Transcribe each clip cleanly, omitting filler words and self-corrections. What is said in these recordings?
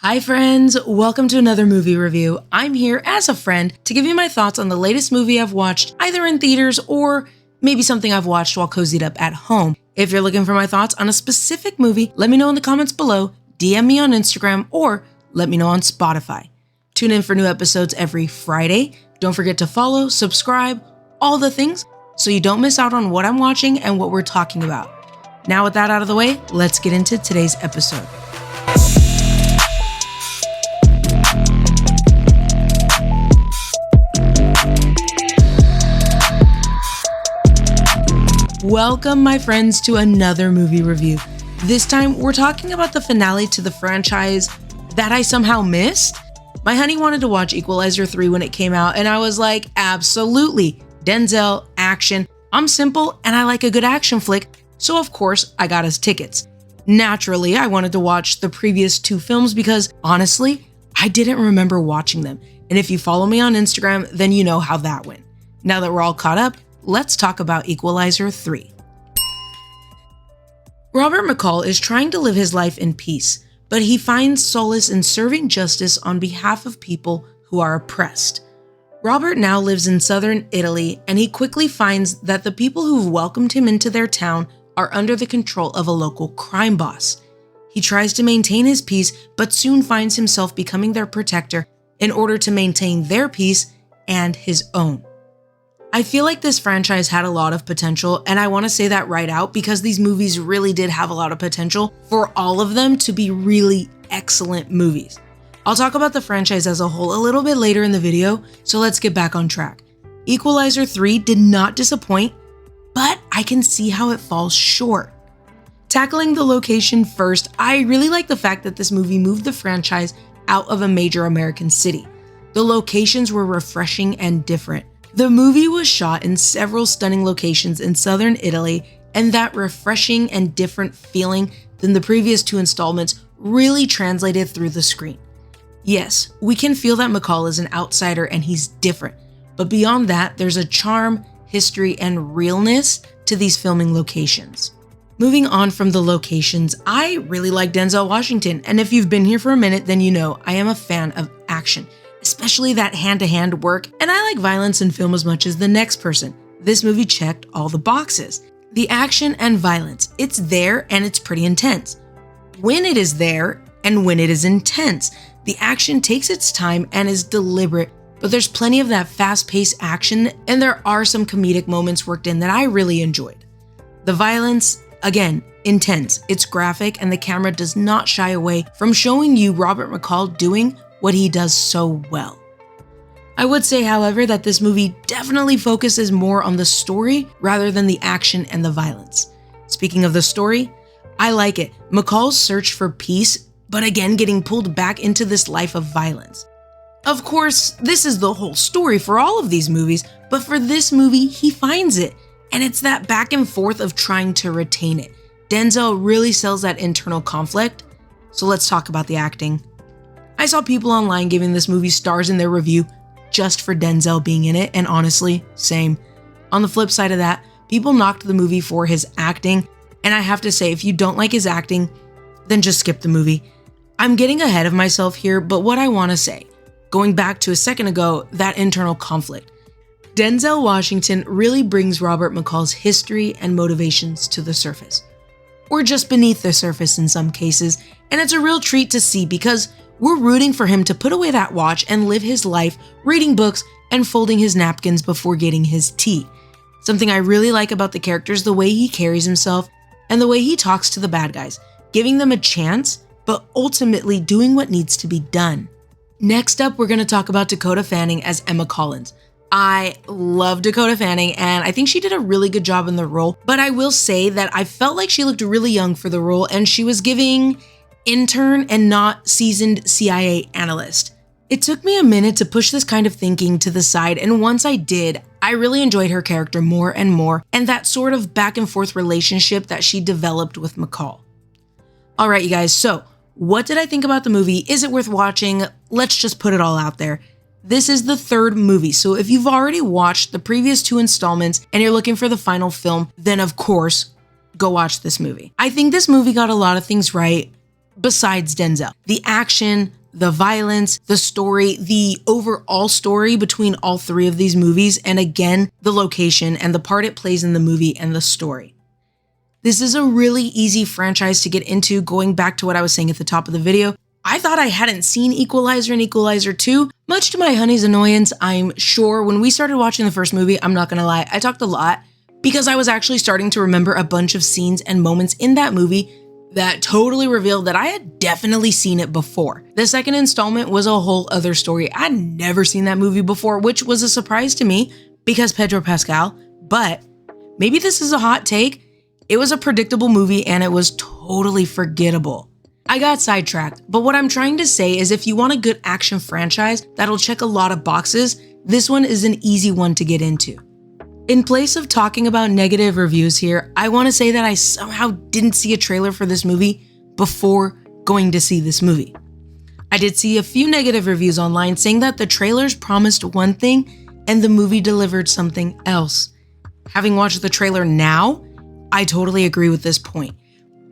Hi friends, welcome to another movie review. I'm here as a friend to give you my thoughts on the latest movie I've watched either in theaters or maybe something I've watched while cozied up at home. If you're looking for my thoughts on a specific movie, let me know in the comments below, DM me on Instagram, or let me know on Spotify. Tune in for new episodes every Friday. Don't forget to follow, subscribe, all the things so you don't miss out on what I'm watching and what we're talking about. Now with that out of the way, let's get into today's episode. Welcome, my friends, to another movie review. This time, we're talking about the finale to the franchise that I somehow missed. My honey wanted to watch Equalizer 3 when it came out, and I was like, absolutely. Denzel, action. I'm simple, and I like a good action flick, so of course, I got us tickets. Naturally, I wanted to watch the previous two films because, honestly, I didn't remember watching them. And if you follow me on Instagram, then you know how that went. Now that we're all caught up, let's talk about Equalizer 3. Robert McCall is trying to live his life in peace, but he finds solace in serving justice on behalf of people who are oppressed. Robert now lives in southern Italy, and he quickly finds that the people who've welcomed him into their town are under the control of a local crime boss. He tries to maintain his peace, but soon finds himself becoming their protector in order to maintain their peace and his own. I feel like this franchise had a lot of potential, and I want to say that right out because these movies really did have a lot of potential for all of them to be really excellent movies. I'll talk about the franchise as a whole a little bit later in the video, so let's get back on track. Equalizer 3 did not disappoint, but I can see how it falls short. Tackling the location first, I really like the fact that this movie moved the franchise out of a major American city. The locations were refreshing and different. The movie was shot in several stunning locations in southern Italy, and that refreshing and different feeling than the previous two installments really translated through the screen. Yes, we can feel that McCall is an outsider and he's different, but beyond that, there's a charm, history, and realness to these filming locations. Moving on from the locations, I really like Denzel Washington, and if you've been here for a minute, then you know I am a fan of action. Especially that hand-to-hand work, and I like violence in film as much as the next person. This movie checked all the boxes. The action and violence, it's there and it's pretty intense. When it is there and when it is intense, the action takes its time and is deliberate, but there's plenty of that fast-paced action, and there are some comedic moments worked in that I really enjoyed. The violence, again, intense. It's graphic, and the camera does not shy away from showing you Robert McCall doing what he does so well. I would say, however, that this movie definitely focuses more on the story rather than the action and the violence. Speaking of the story, I like it. McCall's search for peace, but again getting pulled back into this life of violence. Of course, this is the whole story for all of these movies, but for this movie, he finds it. And it's that back and forth of trying to retain it. Denzel really sells that internal conflict. So let's talk about the acting. I saw people online giving this movie stars in their review just for Denzel being in it, and honestly, same. On the flip side of that, people knocked the movie for his acting, and I have to say, if you don't like his acting, then just skip the movie. I'm getting ahead of myself here, but what I want to say, going back to a second ago, that internal conflict. Denzel Washington really brings Robert McCall's history and motivations to the surface, or just beneath the surface in some cases, and it's a real treat to see because we're rooting for him to put away that watch and live his life reading books and folding his napkins before getting his tea. Something I really like about the character is the way he carries himself and the way he talks to the bad guys, giving them a chance, but ultimately doing what needs to be done. Next up, we're going to talk about Dakota Fanning as Emma Collins. I love Dakota Fanning, and I think she did a really good job in the role, but I will say that I felt like she looked really young for the role, and she was giving intern and not seasoned CIA analyst. It took me a minute to push this kind of thinking to the side, and once I did, I really enjoyed her character more and more, and that sort of back and forth relationship that she developed with McCall. Alright, you guys, so what did I think about the movie? Is it worth watching? Let's just put it all out there. This is the third movie, so if you've already watched the previous two installments and you're looking for the final film, then of course, go watch this movie. I think this movie got a lot of things right, besides Denzel. The action, the violence, the story, the overall story between all three of these movies, and again, the location and the part it plays in the movie and the story. This is a really easy franchise to get into. Going back to what I was saying at the top of the video, I thought I hadn't seen Equalizer and Equalizer 2. Much to my honey's annoyance, I'm sure when we started watching the first movie, I'm not gonna lie, I talked a lot because I was actually starting to remember a bunch of scenes and moments in that movie that totally revealed that I had definitely seen it before. The second installment was a whole other story. I'd never seen that movie before, which was a surprise to me because Pedro Pascal, but maybe this is a hot take. It was a predictable movie and it was totally forgettable. I got sidetracked, but what I'm trying to say is if you want a good action franchise that'll check a lot of boxes, this one is an easy one to get into. In place of talking about negative reviews here, I want to say that I somehow didn't see a trailer for this movie before going to see this movie. I did see a few negative reviews online saying that the trailers promised one thing and the movie delivered something else. Having watched the trailer now, I totally agree with this point.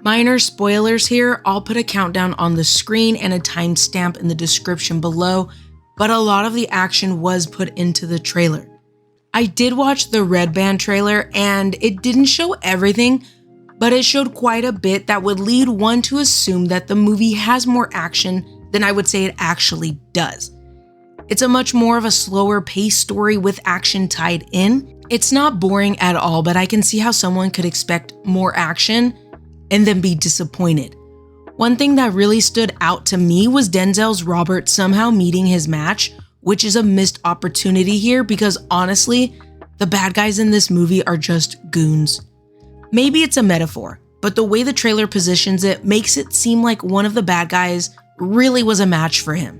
Minor spoilers here, I'll put a countdown on the screen and a timestamp in the description below, but a lot of the action was put into the trailer. I did watch the Red Band trailer and it didn't show everything, but it showed quite a bit that would lead one to assume that the movie has more action than I would say it actually does. It's a much more of a slower paced story with action tied in. It's not boring at all, but I can see how someone could expect more action and then be disappointed. One thing that really stood out to me was Denzel's Robert somehow meeting his match, which is a missed opportunity here because honestly, the bad guys in this movie are just goons. Maybe it's a metaphor, but the way the trailer positions it makes it seem like one of the bad guys really was a match for him.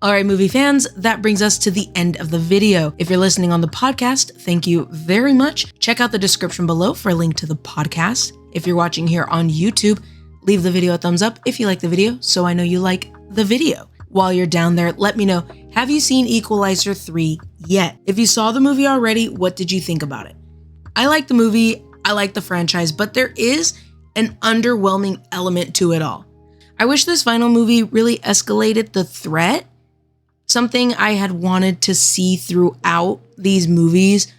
Alright movie fans, that brings us to the end of the video. If you're listening on the podcast, thank you very much. Check out the description below for a link to the podcast. If you're watching here on YouTube, leave the video a thumbs up if you like the video so I know you like the video. While you're down there, let me know, have you seen Equalizer 3 yet? If you saw the movie already, what did you think about it? I like the movie, I like the franchise, but there is an underwhelming element to it all. I wish this final movie really escalated the threat, something I had wanted to see throughout these movies.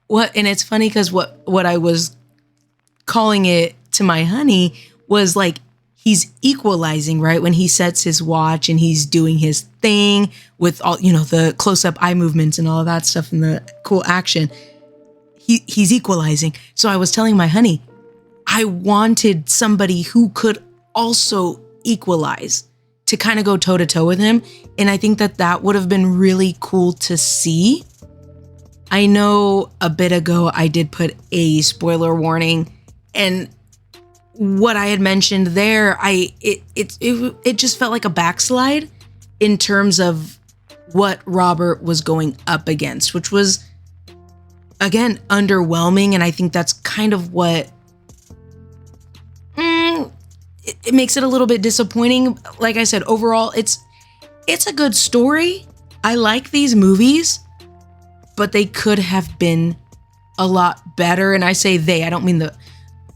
And it's funny because what I was calling it to my honey was like, he's equalizing, right? When he sets his watch and he's doing his thing with all, the close-up eye movements and all of that stuff and the cool action. He's equalizing. So I was telling my honey, I wanted somebody who could also equalize to kind of go toe-to-toe with him. And I think that would have been really cool to see. I know a bit ago I did put a spoiler warning, and what I had mentioned there, it just felt like a backslide in terms of what Robert was going up against, which was, again, underwhelming. And I think that's kind of what it makes it a little bit disappointing. Like I said, overall, it's a good story. I like these movies, but they could have been a lot better. And I say they, I don't mean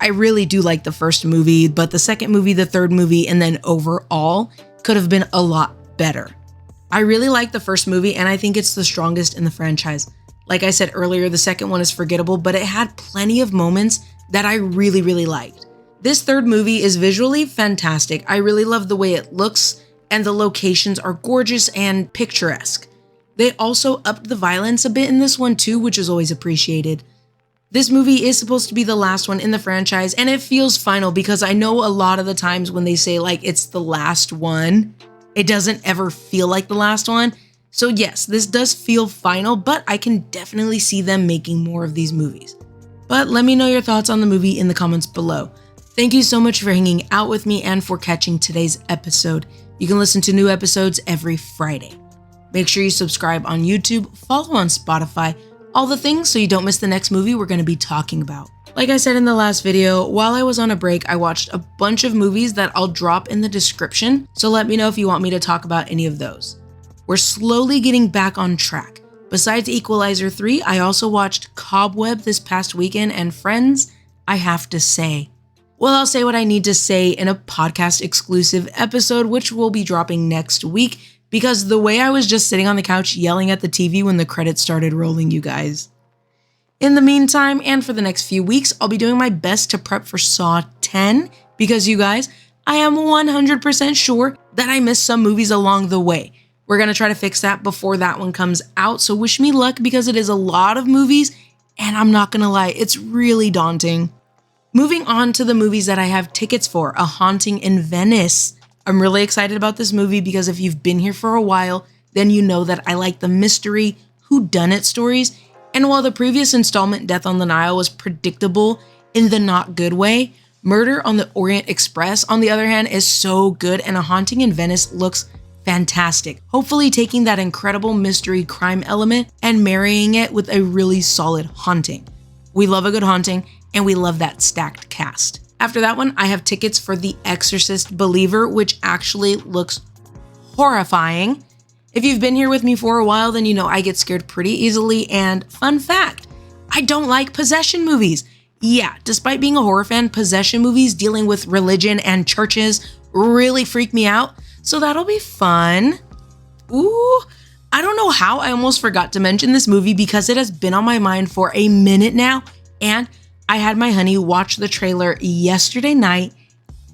I really do like the first movie, but the second movie, the third movie, and then overall could have been a lot better. I really like the first movie, and I think it's the strongest in the franchise. Like I said earlier, the second one is forgettable, but it had plenty of moments that I really, really liked. This third movie is visually fantastic. I really love the way it looks, and the locations are gorgeous and picturesque. They also upped the violence a bit in this one too, which is always appreciated. This movie is supposed to be the last one in the franchise, and it feels final because I know a lot of the times when they say like it's the last one, it doesn't ever feel like the last one. So yes, this does feel final, but I can definitely see them making more of these movies. But let me know your thoughts on the movie in the comments below. Thank you so much for hanging out with me and for catching today's episode. You can listen to new episodes every Friday. Make sure you subscribe on YouTube, follow on Spotify, all the things so you don't miss the next movie we're going to be talking about. Like I said in the last video, while I was on a break, I watched a bunch of movies that I'll drop in the description, so let me know if you want me to talk about any of those. We're slowly getting back on track. Besides Equalizer 3, I also watched Cobweb this past weekend, and friends, I have to say, Well, I'll say what I need to say in a podcast exclusive episode, which will be dropping next week, because the way I was just sitting on the couch yelling at the TV when the credits started rolling, you guys. In the meantime, and for the next few weeks, I'll be doing my best to prep for Saw 10, because you guys, I am 100% sure that I missed some movies along the way. We're going to try to fix that before that one comes out, so wish me luck because it is a lot of movies, and I'm not going to lie, it's really daunting. Moving on to the movies that I have tickets for, A Haunting in Venice. I'm really excited about this movie because if you've been here for a while, then you know that I like the mystery, whodunit stories, and while the previous installment, Death on the Nile, was predictable in the not good way, Murder on the Orient Express, on the other hand, is so good, and A Haunting in Venice looks fantastic. Hopefully taking that incredible mystery crime element and marrying it with a really solid haunting. We love a good haunting, and we love that stacked cast. After that one, I have tickets for The Exorcist Believer, which actually looks horrifying. If you've been here with me for a while, then you know I get scared pretty easily, and fun fact, I don't like possession movies. Yeah, despite being a horror fan, possession movies dealing with religion and churches really freak me out, so that'll be fun. Ooh, I don't know how I almost forgot to mention this movie because it has been on my mind for a minute now, and I had my honey watch the trailer yesterday night.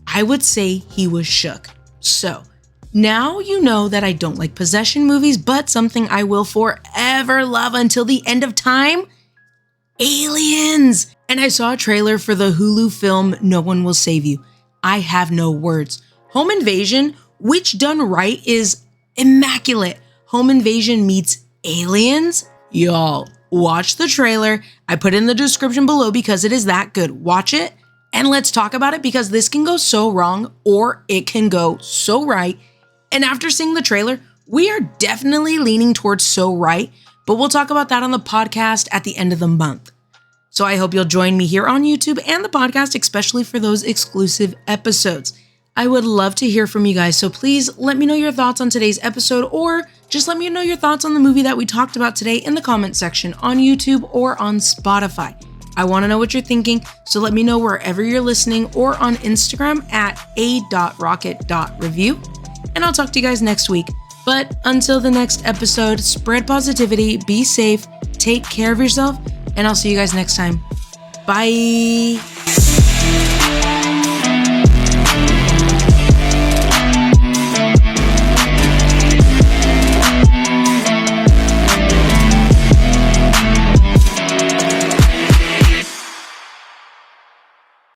I would say he was shook. So now you know that I don't like possession movies, but something I will forever love until the end of time, aliens. And I saw a trailer for the Hulu film No One Will Save You. I have no words. Home Invasion, which done right is immaculate. Home Invasion meets aliens. Y'all, watch the trailer. I put it in the description below because it is that good. Watch it and let's talk about it because this can go so wrong or it can go so right. And after seeing the trailer, we are definitely leaning towards so right, but we'll talk about that on the podcast at the end of the month. So I hope you'll join me here on YouTube and the podcast, especially for those exclusive episodes. I would love to hear from you guys, so please let me know your thoughts on today's episode or just let me know your thoughts on the movie that we talked about today in the comment section on YouTube or on Spotify. I want to know what you're thinking, so let me know wherever you're listening or on Instagram at a.rocket.review. And I'll talk to you guys next week. But until the next episode, spread positivity, be safe, take care of yourself, and I'll see you guys next time. Bye.